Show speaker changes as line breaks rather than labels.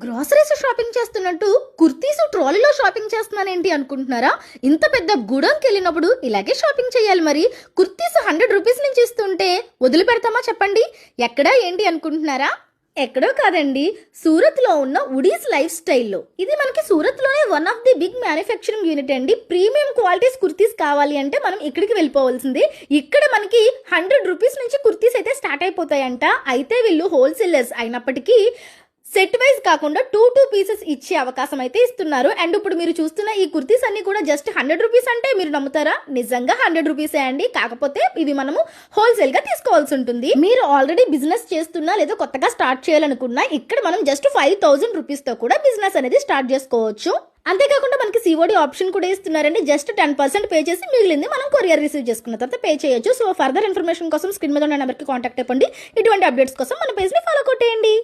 Groceries shopping చేస్తున్నట్టు kurtis ట్రాలీలో shopping చేస్తున్నానేంటి అనుకుంటున్నారా? ఇంత పెద్ద గుడంకి వెళ్ళినప్పుడు ఇలాగే షాపింగ్ చేయాలి. మరి కుర్తీస్ 100 రూపీస్ నుంచి ఇస్తుంటే వదిలిపెడతామా చెప్పండి? ఎక్కడా ఏంటి అనుకుంటున్నారా? ఎక్కడో కాదండి, సూరత్ లో ఉన్న ఉడీస్ లైఫ్ స్టైల్లో. ఇది మనకి సూరత్ లోనే one of the big manufacturing unit అండి. ప్రీమియం క్వాలిటీస్ కుర్తీస్ కావాలి అంటే మనం ఇక్కడికి వెళ్ళిపోవాల్సింది. ఇక్కడ మనకి 100 రూపీస్ నుంచి కుర్తీస్ అయితే స్టార్ట్ అయిపోతాయంట. అయితే వీళ్ళు హోల్సేలర్స్ అయినప్పటికీ సెట్ వైజ్ కాకుండా 2 పీసెస్ ఇచ్చే అవకాశం అయితే ఇస్తున్నారు. అండ్ ఇప్పుడు మీరు చూస్తున్న ఈ కుర్తీస్ అన్ని కూడా జస్ట్ 100 రూపీస్ అంటే మీరు నమ్ముతారా? నిజంగా 100 రూపీసే అండి. కాకపోతే ఇవి మనము హోల్సేల్ గా తీసుకోవాల్సి ఉంటుంది. మీరు ఆల్రెడీ బిజినెస్ చేస్తున్నా లేదా కొత్తగా స్టార్ట్ చేయాలనుకున్నా ఇక్కడ మనం జస్ట్ 5000 రూపీస్ తో కూడా బిజినెస్ అనేది స్టార్ట్ చేసుకోవచ్చు. అంతేకాకుండా మనకి సిఓడి ఆప్షన్ కూడా ఇస్తున్నారండి. జస్ట్ 10% పే చేసి మిగిలింది మనం కొరియర్ రిసీవ్ చేసుకున్న తర్వాత పే చేయొచ్చు. సో ఫర్దర్ ఇన్ఫర్మేషన్ కోసం స్క్రీన్ మీద ఉన్న నెంబర్కి కాంటాక్ట్ అవ్వండి. ఇటువంటి అప్డేట్స్ కోసం మన పేజ్ ని ఫాలో కొట్టేయండి.